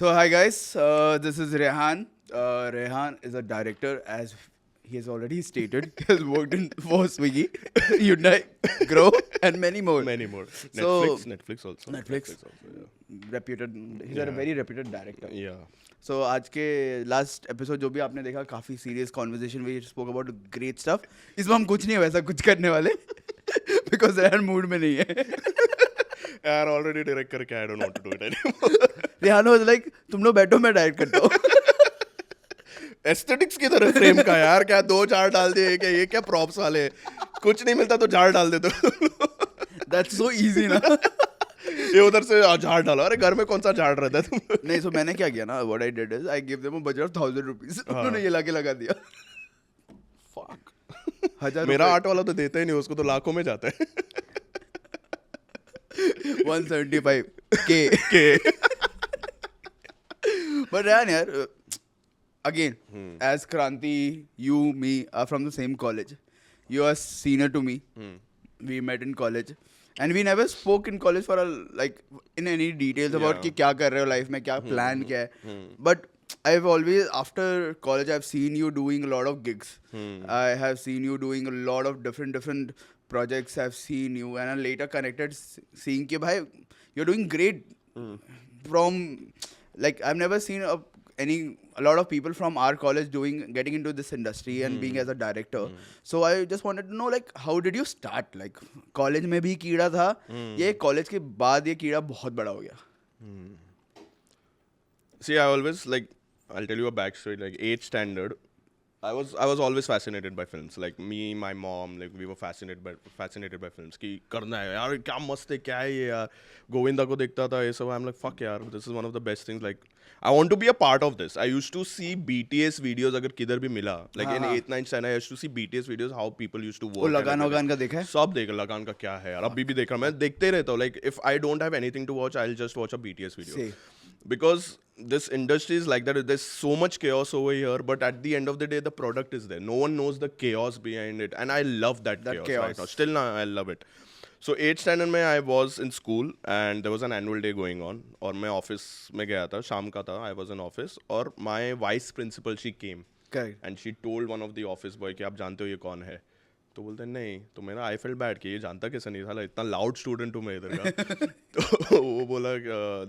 So hi guys, this is Rehan. Rehan is a director, as he has already stated. He has worked in for Swiggy, Unite, Grow, and many more. Many more. So Netflix also. Netflix, Also, reputed. He's a Yeah. very reputed director. yeah. So आज के last episode जो भी आपने देखा काफी serious conversation we spoke about great stuff. इसमें हम कुछ नहीं है वैसा कुछ करने वाले बिकॉज रेहान मूड में नहीं है. यार ऑलरेडी डायरेक्ट करके I don't want to do it anymore. Rehan was like तुम लोग बैठो मैं डायरेक्ट करता हूँ. एस्थेटिक्स की तरह फ्रेम का यार, क्या दो झाड़ डाल दिए, क्या ये क्या प्रॉप्स वाले, कुछ नहीं मिलता तो झाड़ डाल दे दो. दैट्स सो इजी ना. ये उधर से झाड़ डालो. अरे घर में कौन सा झाड़ रहता है तुम. नहीं सो मैंने क्या किया ना, what I did is I give them a budget of 1000 rupees. उन्होंने ये लाके लगा दिया. फक. 1000 मेरा आर्ट वाला तो देता ही नहीं, उसको तो लाखों में जाता है. 175 के. But यार again, as Kranti, you, me are from the same college. You are senior to me. We met in college. And we never spoke in college for like in any details about Yeah. कि क्या कर रहे हो life में, क्या plan क्या है. But I've always, after college, I've seen you doing a lot of gigs. I have seen you doing a lot of different projects. I've seen you and I later connected seeing कि भाई you're doing great from like I've never seen a lot of people from our college getting into this industry and being as a director. So I just wanted to know like how did you start? Like college में भी कीड़ा था, ये college के बाद ये कीड़ा बहुत बड़ा हो गया. See, I always like. I'll tell you a backstory. Like 8th standard, I was always fascinated by films. Like me, my mom, like we were fascinated by films. कि करना है यार, क्या मस्त है, क्या है ये यार. गोविंदा को देखता था ये सब. I'm like fuck यार, this is one of the best things. Like I want to be a part of this. I used to see BTS videos अगर किधर भी मिला. Like in 8th 9th standard, I used to see BTS videos how people used to work. वो लगान वगान का देखा है? सब देख. लगान का क्या है यार, अभी भी देख रहा हूँ मैं, देखते ही रहता हूँ. Like if I don't have anything to watch, I'll just watch a BTS video. Same. Because this industry is like that. There's so much chaos over here, but at the end of the day, the product is there. No one knows the chaos behind it, and I love that chaos right now. Still now, I love it. So 8th standard में I was in school and there was an annual day going on. और मैं office में गया था, शाम का था. I was in office और my vice principal she came. Correct. And she told one of the office boy कि आप जानते हो ये कौन है. तो बोलते हैं नहीं. तो मेरा आई फेल्ट बैड कि ये जानता कैसे नहीं था, इतना लाउड स्टूडेंट हूँ मैं इधर का. तो वो बोला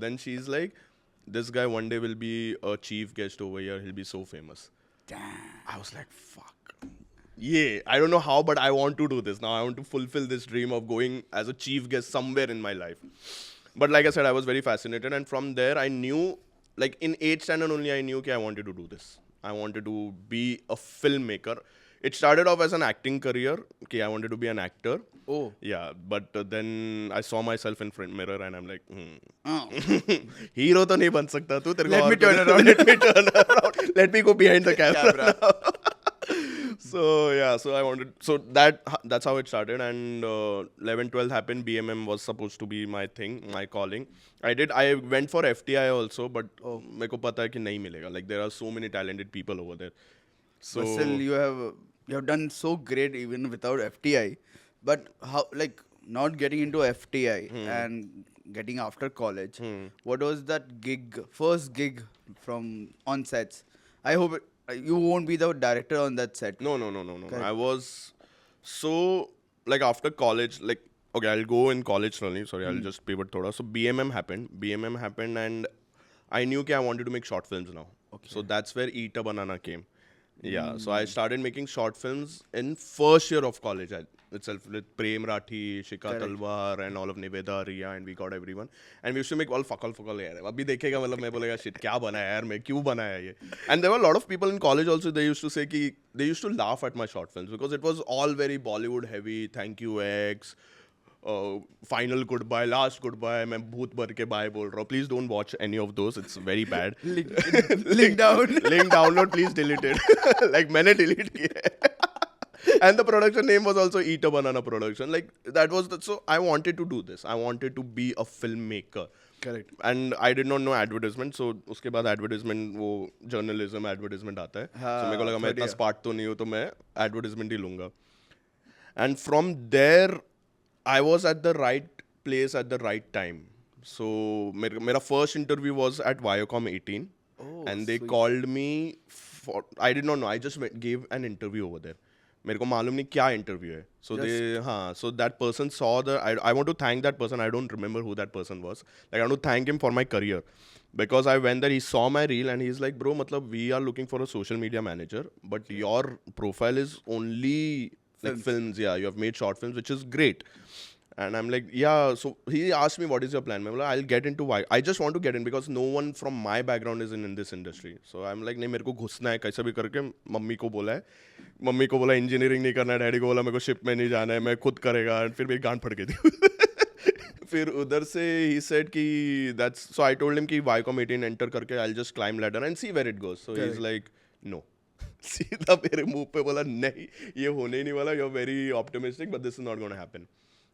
then she is like this guy one day will be a chief guest over here, he'll be so famous. Damn. I was like fuck yeah, I don't know how but I want to do this now. I want to fulfill this dream of going as a chief guest somewhere in my life. But like I said, I was very fascinated and from there I knew, like in 8th standard only I knew that I wanted to do this. I wanted to be a filmmaker. It started off as an acting career. Okay, I wanted to be an actor. Oh. Yeah, but then I saw myself in front mirror and I'm like, Oh. Hero तो नहीं बन सकता तू. तेरे को Let और me turn कुछ- around. Let me turn around. Let me go behind the camera. Camera. So yeah, so I wanted. So that's how it started. And 11, 12 happened. BMM was supposed to be my thing, my calling. I went for FTI also, but मेरे को पता है कि नहीं मिलेगा. Like there are so many talented people over there. So But still, you have done so great even without FTI. But how, like, not getting into FTI and getting after college, what was that first gig from on sets? I hope you won't be the director on that set. No. Correct. I was so like after college, like okay, I'll go in college only. Sorry, I'll just pivot thoda. So BMM happened, and I knew that I wanted to make short films now. Okay. So that's where Eat a Banana came. Yeah, so I started making short films in first year of college itself with Prem Rathi, Shikha Correct. Talwar, and all of Niveda, Riya, and we got everyone. And we used to make all fuckle यार. अभी देखेगा मतलब मैं बोलेगा shit क्या बनाया यार, मैं क्यों बनाया ये. And there were a lot of people in college also. They used to say कि they used to laugh at my short films because it was all very Bollywood heavy. Thank you X. Final goodbye, last goodbye. मैं भूत भर के bye बोल रहा हूँ. Please don't watch any of those. It's very bad. Link down. Link download, please delete it. Like मैंने delete किया है. And the production name was also Eat a Banana Production. Like that was so I wanted to do this. I wanted to be a filmmaker. Correct. And I did not know advertisement. So उसके बाद advertisement वो journalism advertisement आता है. हाँ, So मेरे को लगा मैं इतना बढ़िया. smart तो नहीं हूँ तो मैं advertisement ही लूँगा. And from there I was at the right place at the right time. So मेरा first interview was at Viacom 18, Oh, and they sweet. called me for, I did not know, I just gave an interview over there. मेरे को मालूम नहीं क्या interview है. So they, हाँ, so that person saw I want to thank that person. I don't remember who that person was. Like I want to thank him for my career. Because I went there, he saw my reel and he's like, bro, matlab, we are looking for a social media manager, but your profile is only like films. Yeah, you have made short films, which is great. And I'm like, yeah. So he asked me, what is your plan? I'm like, I'll get into why. I just want to get in because no one from my background is in this industry. So I'm like, नहीं मेरे को घुसना है कैसे भी करके. Mummy को बोला इंजीनियरिंग नहीं करना है, डैडी को बोला मेरे को शिप में नहीं जाना है, मैं खुद करेगा. फिर मेरी गांड फट गई थी. फिर उधर से he said कि that's, so I told him कि Viacom 18 enter करके I'll just climb ladder and see where it goes. So he's like no. सीधा मेरे मुंह पे बोला नहीं ये होने ही नहीं वाला, you're very optimistic but this is not going to happen.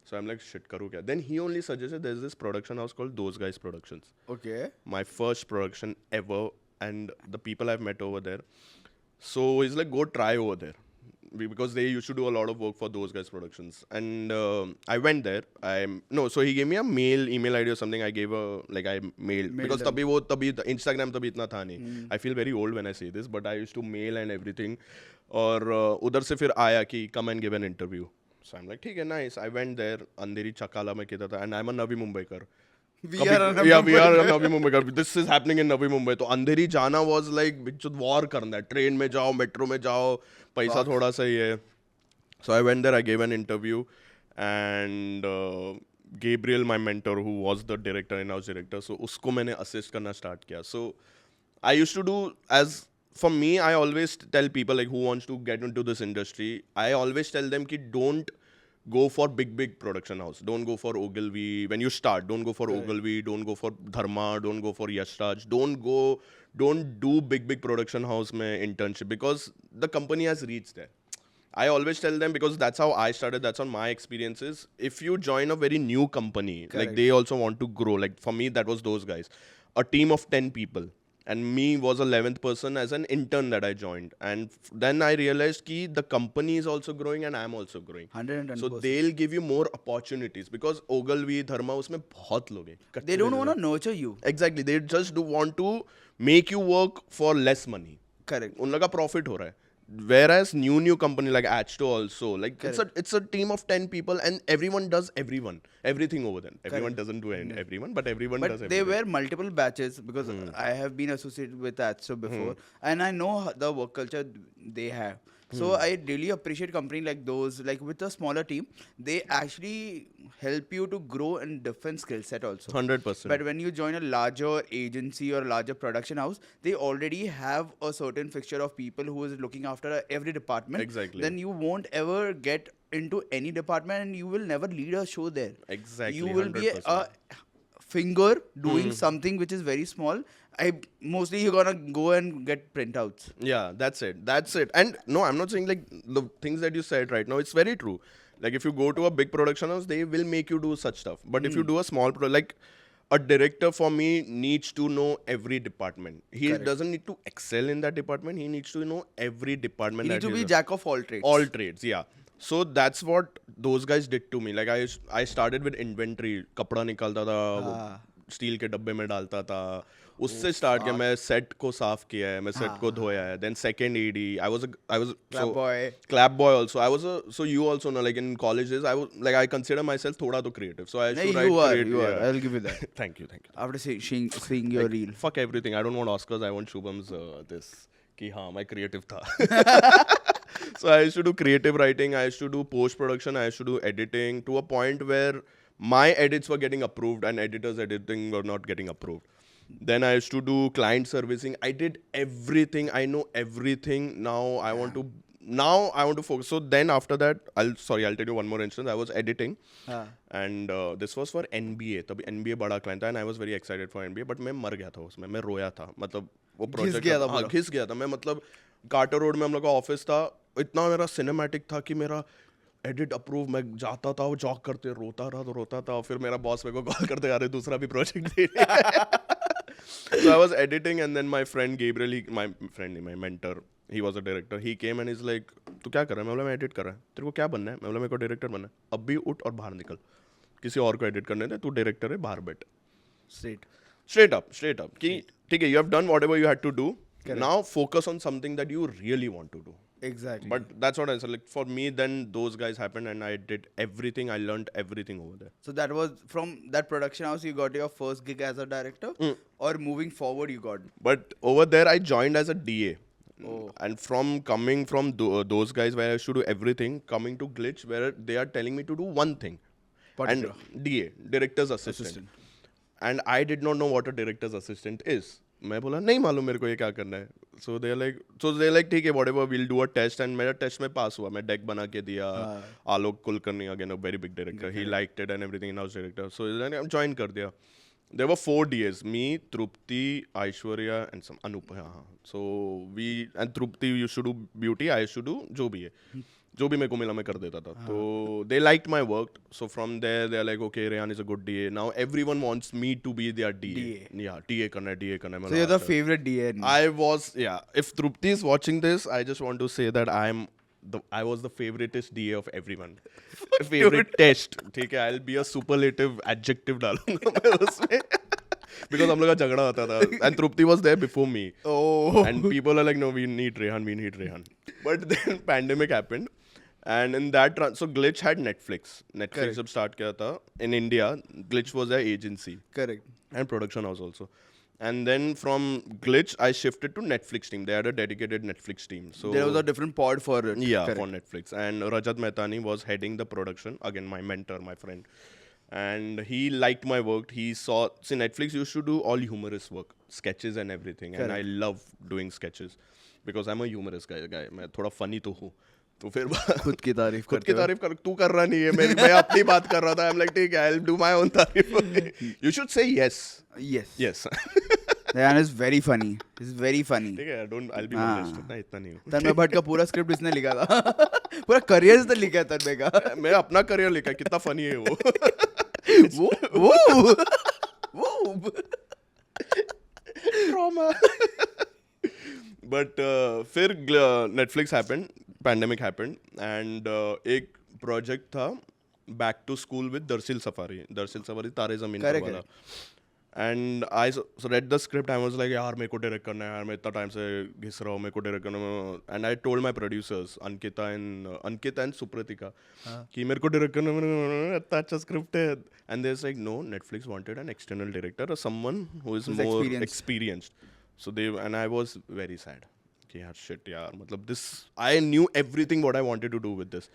So I'm like shit करूँ क्या. Then he only suggested there's this production house called Those Guys Productions. Okay. My first production ever, and the people I've met over there. So he's like go try over there. Because they used to do a lot of work for Those Guys Productions, and I went there. So he gave me a email ID or something. I gave I mailed because तभी Instagram तभी इतना था नहीं. I feel very old when I say this, but I used to mail and everything. और उधर से फिर आया कि come and give an interview. So I'm like ठीक है, nice. I went there. अंधेरी चकाला में किया था, and I'm a Navi Mumbaikar. We are a we are a Navi Mumbaikar. This is happening in Navi Mumbai. तो अंधेरी जाना was like war करना है. Train में जाओ, मेट्रो में जाओ, पैसा थोड़ा सा ही है. So I went there, I gave an interview, and Gabriel, my mentor, who was the director, in-house director, so उसको मैंने assist करना start किया. So I used to do, as for me, I always tell people like who wants to get into this industry, I always tell them कि don't go for big production house. Don't go for Ogilvy. When you start, don't go for Ogilvy. Don't go for Dharma. Don't go for Yash Raj. Don't do big production house mein internship because the company has reached there. I always tell them because that's how I started. That's on my experiences. If you join a very new company, like they also want to grow. Like for me, that was Those Guys. A team of 10 people. And me was 11th person as an intern that I joined. And then I realized कि the company is also growing and I'm also growing. 110%. So they'll give you more opportunities because Ogilvy, Dharma, उसमें बहुत लोग हैं. They don't want to nurture you. Exactly. They just do want to make you work for less money. Correct. उन लोग का profit हो रहा है. Whereas new company like Achto also, like it's a team of 10 people and everyone does everything over there. Everyone doesn't do everyone, but everyone does But they everything. wear multiple batches because I have been associated with Atso before and I know the work culture they have. So I really appreciate company like those, like with a smaller team, they actually help you to grow in different skill set also. 100%. But when you join a larger agency or larger production house, they already have a certain fixture of people who is looking after every department. Exactly. Then you won't ever get into any department and you will never lead a show there. Exactly, You will be a 100%. finger doing something which is very small. Mostly you're gonna go and get printouts. Yeah, that's it. And no, I'm not saying like the things that you said right now, it's very true. Like if you go to a big production house, they will make you do such stuff. But if you do a small like a director for me needs to know every department. He doesn't need to excel in that department. He needs to know every department. You need that to be he's jack of all trades. all trades, yeah. So that's what Those Guys did to me. Like I started with inventory. कपड़ा निकालता था, steel के डब्बे में डालता था. उससे start किया. मैं सेट को साफ किया है, मैं सेट को धोया है. Then second AD, I was clap boy also. So you also know, like in colleges, I consider myself थोड़ा तो creative. So I used to write You are. I'll give you that. Thank you. After seeing your reel. Fuck everything. I don't want Oscars. I want Shubham's this. कि हाँ मैं creative था. So I used to do creative writing. I used to do post production. I used to do editing to a point where my edits were getting approved and editors' editing were not getting approved. Then I used to do client servicing. I did everything. I know everything. Now I want to focus. So then after that, I'll tell you one more instance. I was editing, and this was for NBA. तभी NBA बड़ा client था, and I was very excited for NBA. But मैं मर गया था उसमें. मैं रोया था. मतलब वो project घिस गया था. मैं मतलब कार्टर रोड में हम लोग का ऑफिस था. इतना मेरा सिनेमैटिक था कि मेरा एडिट अप्रूव. मैं जाता था, वो जॉक करते रोता था. फिर मेरा बॉस मेरे को कॉल करते, यार दूसरा भी project they. So I was editing, and then my friend Gabriel, my mentor, he was a director. He came and he's like, तू क्या कर रहा है? मैं बोला मैं एडिट कर रहा है. तेरे को क्या बनना है? मैं बोला मेरे को डायरेक्टर बनना है. अब भी उठ और बाहर निकल. किसी और को एडिट करने दे. तू डायरेक्टर है, बाहर बैठ. straight. Straight up. कि ठीक है, you have done whatever you had to do. Now focus on something that you really want to do. Exactly. But that's what I said. Like for me, then those guys happened, and I did everything. I learned everything over there. So that was from that production house you got your first gig as a director, or moving forward you got. But over there, I joined as a DA. Oh. And from coming from those guys where I used to do everything, coming to Glitch where they are telling me to do one thing. Particular. And DA, director's assistant. And I did not know what a director's assistant is. मैं बोला नहीं मालूम मेरे को ये क्या करना है. So they're like ठीक है, whatever, we'll do a test. And मेरा टेस्ट में पास हुआ. मैं डेक बना के दिया. आलोक Kulkarni, again a very big director. He liked it and everything, in-house director. So I'm join कर दिया. There were 4 DAs, me, Trupti, Aishwarya and some Anup. So and Trupti used to do beauty, I used to do जो भी है. जो भी मेरे को मिला मैं कर देता था. तो they liked my work. So from there they are like, okay, Rehan is a good DA. Now everyone wants me to be their DA. Yeah, DA करना है. So you're the favorite DA. I was, yeah. If Trupti is watching this, I just want to say that I was the favoritist DA of everyone. Favorite test. ठीक है, I'll be a superlative adjective डालूंगा मैं उसमें. Because हम लोग का झगड़ा होता था. And Trupti was there before me. Oh. And people are like, no, we need Rehan. But then pandemic happened. And in that, so Glitch had Netflix. Netflix जब start किया था in India, Glitch was their agency. Correct. And production house also. And then from Glitch, I shifted to Netflix team. They had a dedicated Netflix team. So there was a different pod for it. Yeah, Correct. for Netflix. And Rajat Mehtani was heading the production. Again, my mentor, my friend. And he liked my work. He saw, see, Netflix used to do all humorous work, sketches and everything. Correct. And I love doing sketches because I'm a humorous guy. मैं थोड़ा funny तो हूँ. तो फिर खुद की तारीफ कर तू कर रहा नहीं है, मैं अपनी बात कर रहा था. I'm like, ठीक है, I'll do my own तारीफ. You should say yes. Yes. Rehan is very funny. He's very funny. ठीक है, I'll be honest. इतना नहीं हूँ. तन्मय भट्ट का पूरा स्क्रिप्ट इसने लिखा था. पूरा करियर इसने लिखा है तन्मय का. मैं अपना करियर लिखा, कितना फनी है वो. वो Trauma. But फिर Netflix happened, pandemic happened, and एक project था Back to School with Darsil Safari. तारे ज़मीन पर वाला. And I read the script. I was like, यार मेरे को डायरेक्ट करना है यार, मैं इतना टाइम से घिस रहा हूँ, मेरे को डायरेक्ट करना है. And I told my producers, Ankita and Supratika, कि मेरे को डायरेक्ट करना है, इतना अच्छा स्क्रिप्ट है. And they're like, no, Netflix wanted an external director or someone who is more experienced. So and I was very sad. कि यार shit यार, मतलब this, I knew everything what I wanted to do with this.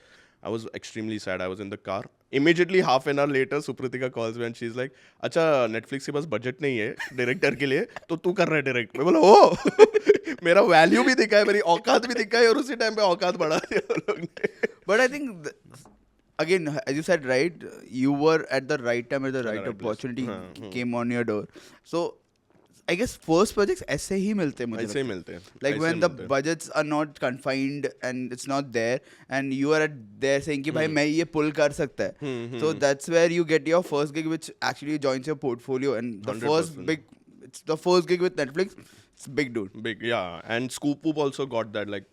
I was extremely sad. I was in the car. Immediately, half an hour later, Supratika calls me and she's like, अच्छा Netflix के पास budget नहीं है director के लिए, तो तू कर रहा है direct. मैं बोला, ओ मेरा value भी दिखा है, मेरी औकात भी दिखा है, और उसी time पे औकात बढ़ा दिया लोग ने. But I think again, as you said, right, you were at the right time at the right opportunity came on your door. So I guess first projects ऐसे ही मिलते हैं मुझे. ऐसे ही मिलते हैं. Like when the budgets are not confined and it's not there, and you are there saying कि भाई मैं ये pull कर सकता है. So that's where you get your first gig, which actually joins your portfolio. And the 100%. It's the first gig with Netflix. It's big, dude. Big, yeah. And Scoop Whoop also got that. Like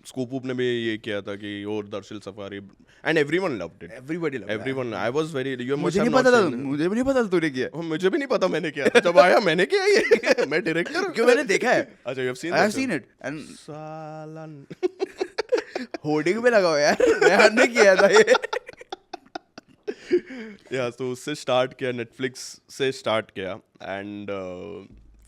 Scoop Whoop ने भी ये किया था कि और Darsheel safari, and everyone loved it. Everybody loved it. Everyone. I was very. मुझे नहीं पता था. मुझे भी नहीं पता था तूने किया. मुझे भी नहीं पता मैंने किया. जब आया मैंने किया ये. मैं डायरेक्टर. क्यों, मैंने देखा है. अच्छा, you have seen? I have seen it. And सालन. होर्डिंग पे लगा हुआ यार. रेहान ने किया था ये. या तो उससे स्टार्ट किया, नेटफ्लिक्स से स्टार्ट किया. एंड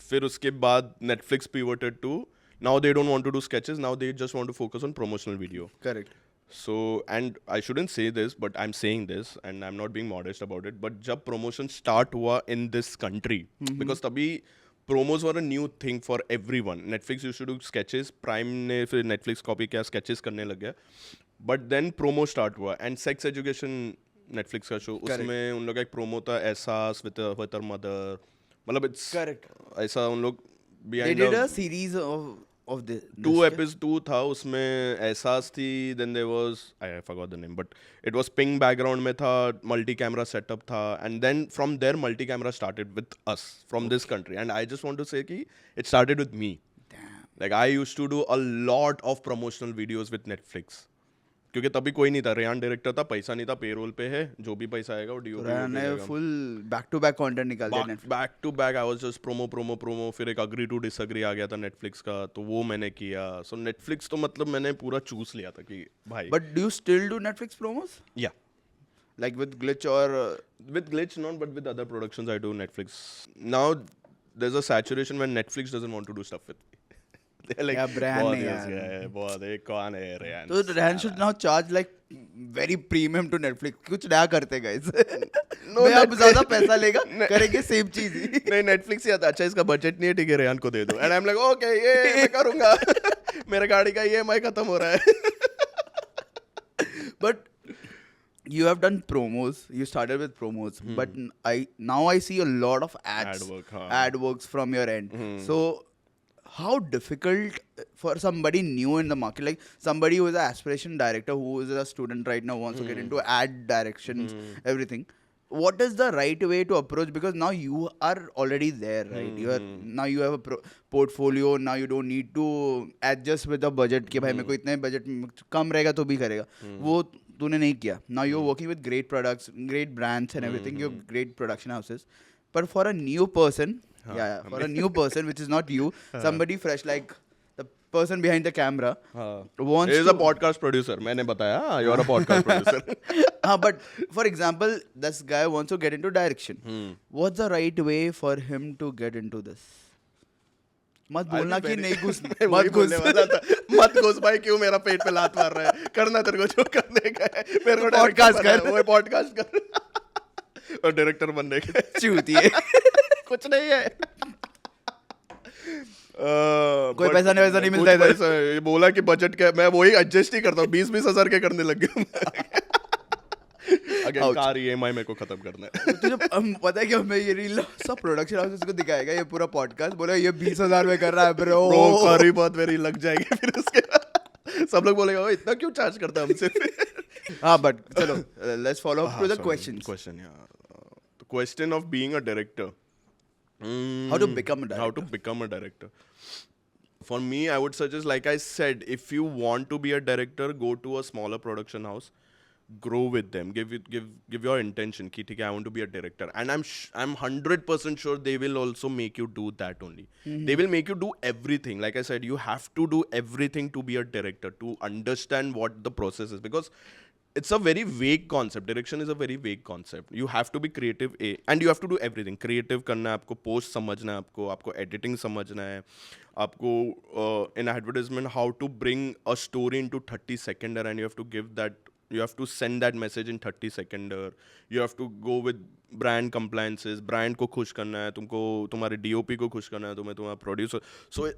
फिर उसके बाद Netflix pivoted to, now they don't want to do sketches, now they just want to focus on promotional video. Correct. So, and I shouldn't say this, but I'm saying this, and I'm not being modest about it, but जब promotion start हुआ in this country, because तभी promos were a new thing for everyone. Netflix used to do sketches, Prime ने फिर Netflix copy किया, sketches करने लग गया. But then promo start हुआ, and Sex Education Netflix का show, उसमें उन लोग का एक promo था, एहसास with her mother. मतलब it's correct. ऐसा उन लोग behind. They did a series of the 2 episodes 2 था, उसमें एहसास थी, then there was, I forgot the name, but it was pink background में था, multi camera setup था, and then from there multi camera started with us from this country. And I just want to say कि it started with me. Damn. Like I used to do a lot of promotional videos with Netflix. क्योंकि तभी कोई नहीं था, Rehan director था, पैसा नहीं था, पेरोल पे है, जो भी पैसा आएगा वो डीओपी रैन ने full back to back content निकाल दिया Netflix। Back to back. I was just promo. फिर एक अग्री टू डिसअग्री आ गया था नेटफ्लिक्स का, तो वो मैंने किया। सो नेटफ्लिक्स तो मतलब मैंने पूरा चूस लिया था कि भाई। But do you still do Netflix promos? या Like with Glitch or with Glitch not, but with other productions I do Netflix. Now there's a saturation when Netflix doesn't want to do stuff with me. They're like, Yeah, brand बहुत नहीं ही यार। उसका है, बहुत है, कौन है रेहान? तो रैन should now charge like very premium to Netflix। कुछ नया करते guys। मैं अब ज्यादा पैसा लेगा, करेंगे सेम चीज ही। नहीं, नेटफ्लिक्स ही आता, अच्छा इसका बजट नहीं है, ठीक है रेहान को दे दो। And I am like okay, ये मैं करूंगा। मेरे गाड़ी का ईएमआई खत्म हो रहा है। But you have done promos. You started with promos, but I see a lot of ads, Ad work, हाँ. ad works from your end. So how difficult for somebody new in the market, like somebody who is an aspiration director, who is a student right now, wants to get into ad directions, everything. What is the right way to approach? Because now you are already there, right? You are now you have a portfolio. Now you don't need to adjust with the budget. कि भाई मेरे को इतने budget कम रहेगा तो भी करेगा. वो तूने नहीं किया. Now you're working with great products, great brands and everything. You have great production houses. But for a new person, for a new person which is not you, somebody fresh, like the person behind the camera wants is to a podcast producer. मैंने बताया, you are a podcast producer. but for example, this guy wants to get into direction. What's the right way for him to get into this? मत बोलना कि नहीं घुस, मत घुस। मत घुस भाई, क्यों मेरा पेट पे लात मार रहा है? करना तेरे को जो करने का है, मेरे को पॉडकास्ट कर, वो पॉडकास्ट कर और डायरेक्टर बनने का चूतिए। कुछ नहीं है। कोई पैसा नहीं मिलता इधर। ये बोला कि बजट का, मैं वही एडजस्ट ही करता हूँ, 20-20 हजार के करने लग गया। अगेन कार ईएमआई मेरे को खत्म करना है। तुझे पता है कि मैं ये रील सब प्रोडक्शन हाउस को दिखाएगा, ये पूरा पॉडकास्ट बोला ये 20,000 में कर रहा है ब्रो। कारी बात मेरी लग जाएगी फिर उसके। सब लोग बोलेगा इतना क्यों चार्ज करता है हमसे फिर। हाँ बट चलो, let's follow up to the questions. The question of being a director. How to become a director? How to become a director. For me, I would suggest, like I said, if you want to be a director, go to a smaller production house, grow with them, give your intention ki theek hai, I want to be a director, and I'm 100% sure they will also make you do that only. They will make you do everything. Like I said, you have to do everything to be a director, to understand what the process is, because it's a very vague concept. Direction is a very vague concept. You have to be creative, and you have to do everything. Creative करना है आपको, post समझना है आपको editing समझना है आपको, in advertisement how to bring a story into 30 seconder, and you have to give that, you have to send that message in 30 seconder. You have to go with brand compliances, brand को खुश करना है तुमको, तुम्हारे DOP को खुश करना है तुम्हें, तुम्हारा producer. So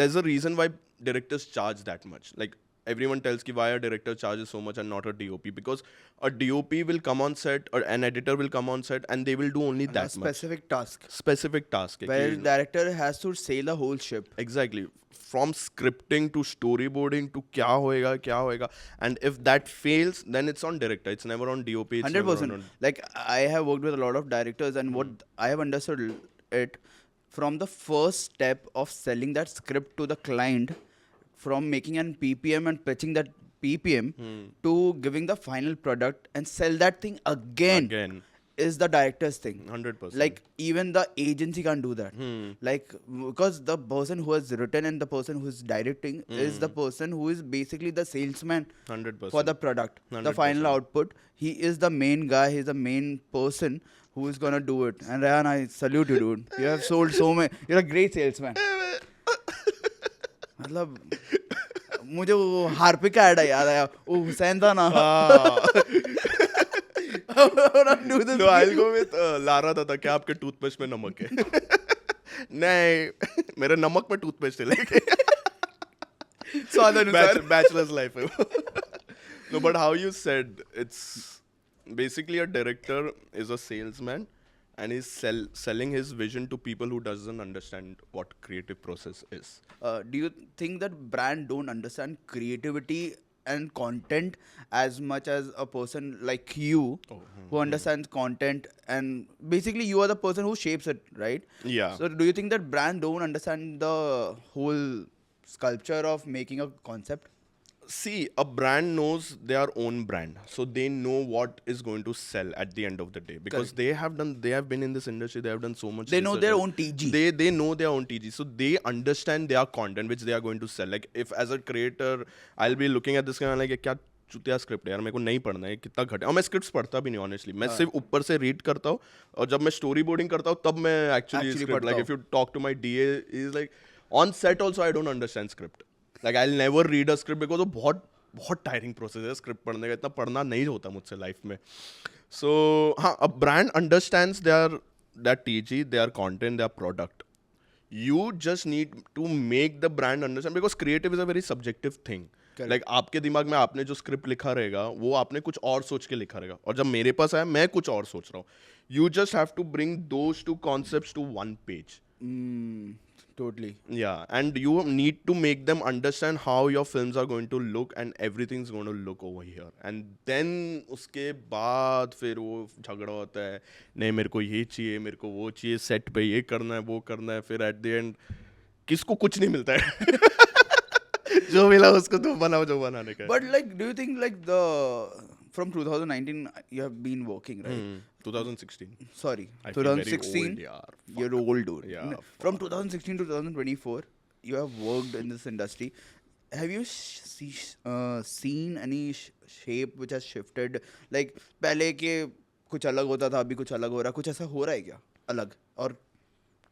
there's a reason why directors charge that much. Like everyone tells ki why a director charges so much and not a DOP, because a DOP will come on set, or an editor will come on set, and they will do only that specific much. task. Specific task. Where director has to sail the whole ship. Exactly. From scripting to storyboarding to kya hoega. And if that fails, then it's on director. It's never on DOP. It's 100%. Like I have worked with a lot of directors, and what I have understood it from the first step of selling that script to the client, from making an PPM and pitching that PPM to giving the final product and sell that thing again is the director's thing. 100%. Like even the agency can't do that. Like because the person who has written and the person who is directing is the person who is basically the salesman 100%. for the product. 100%. The final output. He is the main guy. He's the main person who is gonna do it. And Ryan, I salute you, dude. You have sold so many. You're a great salesman. मतलब मुझे वो Harpic का add याद आया, वो हुसैन था ना। No, I'll go with Lara था क्या आपके टूथपेस्ट में नमक है? नहीं, मेरे नमक में टूथपेस्ट है लेके। Bachelor's life है। No, but how you said, it's basically a director is a salesman, and he's selling his vision to people who doesn't understand what creative process is. Do you think that brand don't understand creativity and content as much as a person like you who understands content, and basically you are the person who shapes it, right? Yeah. So do you think that brand don't understand the whole sculpture of making a concept? See, a brand knows their own brand, so they know what is going to sell at the end of the day because they have been in this industry, they have done so much They know research their and own TG. they know their own TG, so they understand their content which they are going to sell. Like if as a creator, I'll be looking at this kind of like क्या चुतिया script है यार, मेरे को नहीं पढ़ना है, कितना घटे, और मैं स्क्रिप्ट्स पढ़ता भी नहीं ऑनेस्टली, मैं सिर्फ ऊपर से रीड करता हूँ, और जब मैं स्टोरी बोर्डिंग करता हूँ तब मैं एक्चुअली Actually स्क्रिप्ट, लाइक पढ़ता if you talk to my DA is like on set also I don't understand script, like I will never read a script because वो बहुत बहुत टायरिंग प्रोसेस है script पढ़ने का, इतना पढ़ना नहीं होता मुझसे लाइफ में. सो हाँ, a brand understands their TG, their content, their product. You just need to make the brand understand because creative is a very subjective thing. Like आपके दिमाग में आपने जो स्क्रिप्ट लिखा रहेगा वो आपने कुछ और सोच के लिखा रहेगा, और जब मेरे पास आया मैं कुछ और सोच रहा हूँ. You just have to bring those two concepts to one page. Totally. Yeah, and you need to make them understand how your films are going to look and everything's going to look over here. And then उसके बाद फिर वो झगड़ा होता है, नहीं मेरे को ये चाहिए, मेरे को वो चाहिए, सेट पे ये करना है, वो करना है, फिर एट द एंड किसको कुछ नहीं मिलता है. जो मिला उसको तुम बनाओ जो बनाने का. But like, do you think like from 2019 you have been working, right? 2016. Sorry, I feel very 2016. old, yaar. You're old, dude. Yeah, From 2016 to 2024, you have worked in this industry. Have you seen any shape which has shifted? Like पहले के कुछ अलग होता था, अभी कुछ अलग हो रहा, कुछ ऐसा हो रहा है क्या अलग, और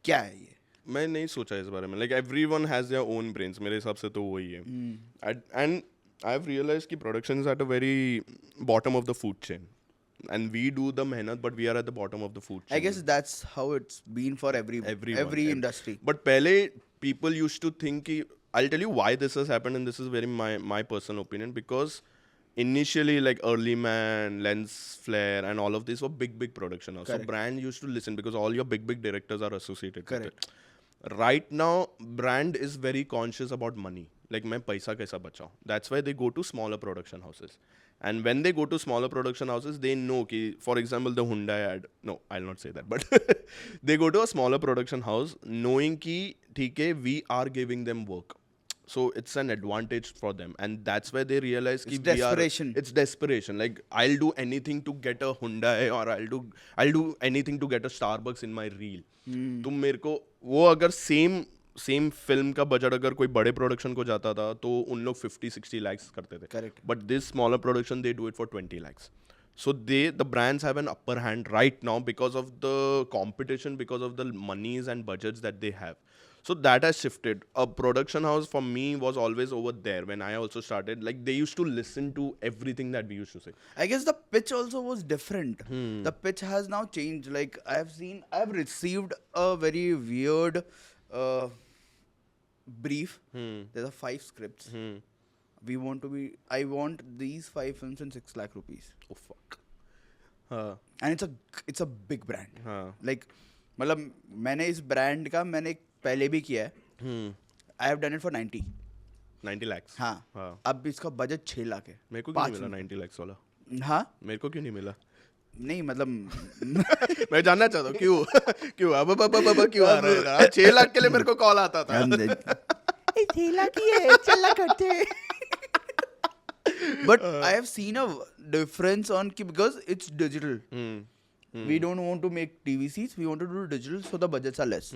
क्या है ये? मैं नहीं सोचा इस बारे में. Like everyone has their own brains, मेरे हिसाब से तो वही है. एंड आई हैव रियलाइज्ड कि production is at a very bottom of the food chain, and we do the मेहनत but we are at the bottom of the food chain. I guess that's how it's been for every industry. But पहले people used to think कि, I'll tell you why this has happened, and this is very my personal opinion, because initially like Early Man, Lens Flare and all of these were big production houses. So brand used to listen because all your big directors are associated with it. Right now brand is very conscious about money, like मैं पैसा कैसा बचाऊं. That's why they go to smaller production houses. And when they go to smaller production houses, they know कि, for example, the Hyundai ad, no, I'll not say that, but they go to a smaller production house knowing कि ठीक है, we are giving them work. So it's an advantage for them, and that's why they realize It's desperation. It's desperation. Like I'll do anything to get a Hyundai, or I'll do anything to get a Starbucks in my reel. तुम मेरे को वो, अगर same film का budget अगर कोई बड़े production को जाता था तो उन लोग 50-60 lakhs करते थे. Correct. But this smaller production, they do it for 20 lakhs. So the brands have an upper hand right now because of the competition, because of the monies and budgets that they have. So that has shifted. A production house for me was always over there when I also started. Like they used to listen to everything that we used to say. I guess the pitch also was different. The pitch has now changed. Like I've received a very weird brief. There are 5 scripts. I want these 5 films in 6 lakh rupees. Oh fuck. And it's a big brand. Like मतलब मैंने इस brand का मैंने पहले भी किया है. I have done it for 90 lakhs. हाँ. अब इसका बजट 6 लाख है. मेरे को क्यों नहीं मिला 90 lakhs वाला? हाँ. मेरे को क्यों नहीं मिला? नहीं मतलब मैं जानना चाहता हूँ क्यों अब क्यों आ रहा है? 6 लाख के लिए मेरे को कॉल आता था. 6 लाख ही है, चला करते. But I have seen a difference because it's digital. We don't want to make TVCs, we want to do digital, so the budgets are less.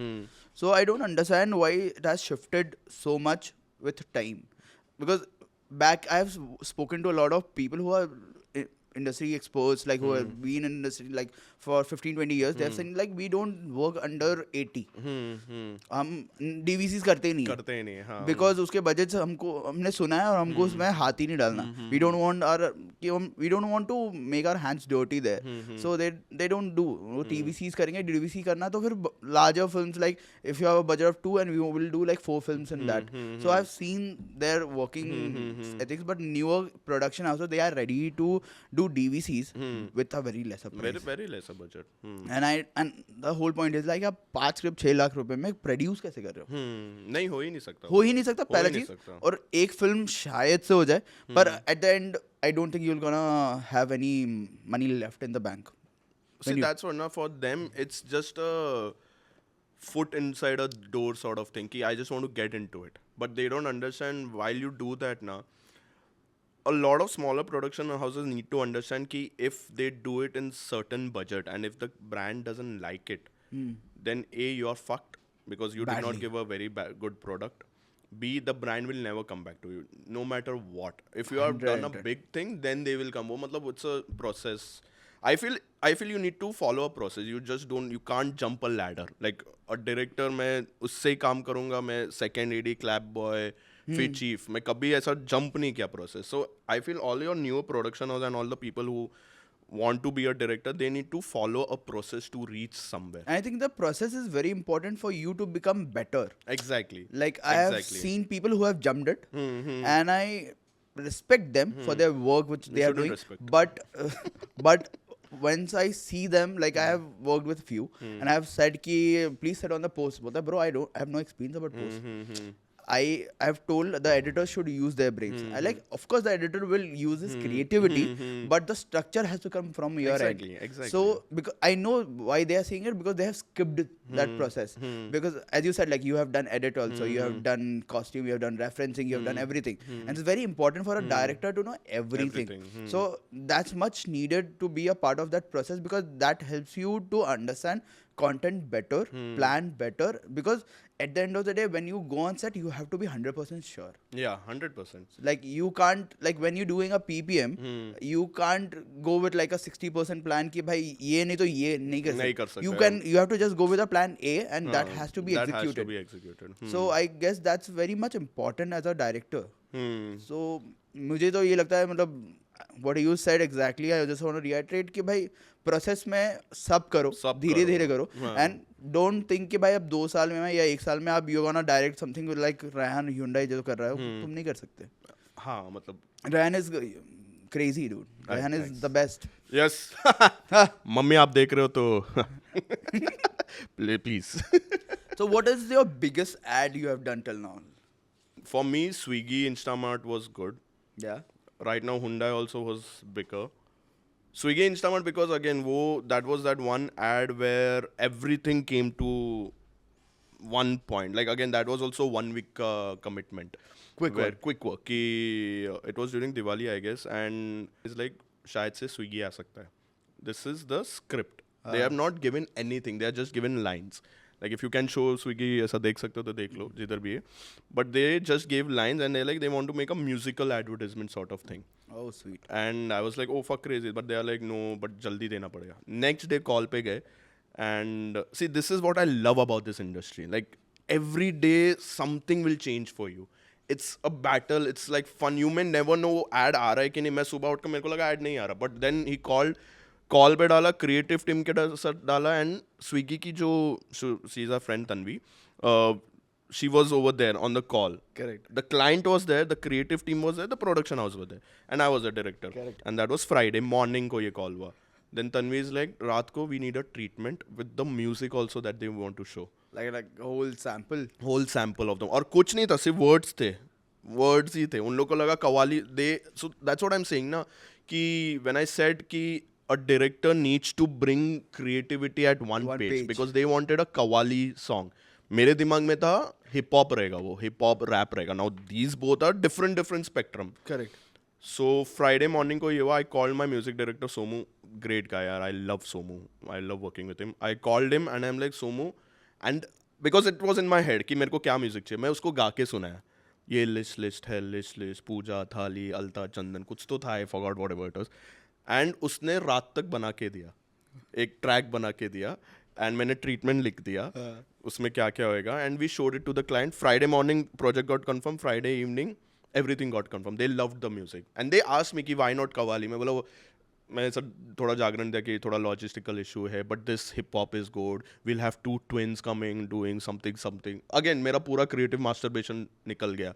So I don't understand why it has shifted so much with time. Because back, I have spoken to a lot of people who are industry experts, like who have been in industry like for 15-20 years. They have said like we don't work under 80. हम DVCs करते ही नहीं. हाँ. Because उसके budget हमने सुना है और हमको उसमें हाथ ही नहीं डालना. We don't want to make our hands dirty there. So they don't do. वो TVCs करेंगे. DVC करना तो फिर larger films, like if you have a budget of 2 and we will do like 4 films in that. So I've seen their working ethics, but newer production also, they are ready to do DVCs with a very lesser price. Very lesser budget. And the whole point is like आप 5 script 6 lakh रुपए में produce कैसे कर रहे हो? नहीं हो ही नहीं सकता. पहला चीज. और एक फिल्म शायद से हो जाए, पर at the end I don't think you're gonna have any money left in the bank. See, that's what now for them it's just a foot inside a door sort of thing. I just want to get into it, but they don't understand while you do that now. a lot of smaller production houses need to understand ki if they do it in certain budget and if the brand doesn't like it, then A, you're fucked because you did Badly. not give a very good product. B, the brand will never come back to you, no matter what. If you have done a 100. big thing, then they will come. वो मतलब it's a process. I feel you need to follow a process. You can't jump a ladder. Like a director, मैं उससे ही काम करूँगा, मैं second AD, clap boy, फिर chief. मैं कभी ऐसा jump नहीं किया process. So I feel all your new production house and all the people who want to be a director, they need to follow a process to reach somewhere. And I think the process is very important for you to become better. Exactly. Like I have Exactly. seen people who have jumped it, and I respect them for their work which they are shouldn't doing. respect. But but once I see them, like I have worked with few, and I have said ki please sit on the post. But bro, I have no experience about post. I have told the editors should use their brains. I like, of course, the editor will use his creativity, but the structure has to come from your Exactly, end. exactly. So because I know why they are saying it, because they have skipped that process. Because as you said, like you have done edit also, you have done costume, you have done referencing, you have done everything, and it's very important for a director to know everything. So that's much needed to be a part of that process, because that helps you to understand content better, plan better, because at the end of the day, when you go on set, you have to be 100% sure. Yeah, 100%. Like you can't, like when you're doing a PPM, you can't go with like a 60% plan ki bhai ye nahi to ye nahi kar नहीं sakte. कर सकते You हैं. can, you have to just go with a plan A, and that has to be That executed. has to be executed. So I guess that's very much important as a director. So मुझे तो ये लगता है, मतलब what you said exactly, I just want to reiterate कि भाई process में सब करो, सब धीरे करो. धीरे करो, एंड डोंट थिंक कि भाई अब 2 साल में या 1 साल में आप you gonna direct something like Rehan Hyundai जो कर रहा है, तुम नहीं कर सकते. हाँ मतलब Rehan is crazy dude. Rehan is the best. Yes. Mummy आप देख रहे हो तो please. So what is your biggest ad you have done till now? For me, Swiggy Instamart was good. Yeah. Right now, Hyundai also was bigger. Swiggy Instamart, because again, that was that one ad where everything came to one point. Like again, that was also 1 week commitment. Quick where, work. Quick work. It was during Diwali, I guess, and it's like शायद से Swiggy आ सकता है. This is the script. They have not given anything. They are just given lines. Like if you can show Swiggy ऐसा देख सकते हो तो देख लो जिधर भी है. But they just gave lines and they want to make a musical advertisement sort of thing. Oh sweet. And I was like, oh fuck crazy. But they are like, no, but jaldi dena padega. Next day call pe gaye. And see, this is what I love about this industry. Like every day something will change for you. It's a battle. It's like fun. You may never know ad aa raha hai ki nahi. मैं सुबह उठ के मेरे को लगा ad नहीं आ रहा. But then he called. Call पे डाला, क्रिएटिव टीम के साथ डाला, एंड स्विगी की जो she is a friend Tanvi, she was over there on the call. Correct. The client was there, the creative team was there, the production house was there, and I was the director. Correct. And that was Friday morning को ये call हुआ. Then Tanvi is like, रात को we need a treatment with the music also that they want to show. Like a whole sample. Whole sample of them. और कुछ नहीं था, सिर्फ words थे. Words ही थे. उन लोगों को लगा qawwali. So that's what I'm saying ना, कि when I said कि a director needs to bring creativity at one page, because they wanted a kawali song. मेरे दिमाग में था hip hop रहेगा, वो hip hop rap रहेगा. Now these both are different spectrum. Correct. So Friday morning को ये हुआ, I called my music director Somu, great guy यार, I love Somu, I love working with him. I called him and I'm like, Somu, and because it was in my head कि मेरे को क्या music चाहिए, मैं उसको गा के सुनाया. ये लिस्ट है, लिस्ट पूजा थाली अलता चंदन कुछ तो था, I forgot whatever it was. And उसने रात तक बना के दिया, एक ट्रैक बना के दिया, एंड मैंने ट्रीटमेंट लिख दिया उसमें क्या क्या होएगा, and we showed it to the client. Friday morning project got confirmed, Friday evening everything got confirmed. They loved the music and they asked me कि व्हाई नॉट कवाली. मैं बोला मैं सर थोड़ा जागरण दिया कि थोड़ा लॉजिस्टिकल इशू है, but this hip hop is good, we'll have 2 twins coming doing something. Again मेरा पूरा क्रिएटिव मास्टरबेशन निकल गया.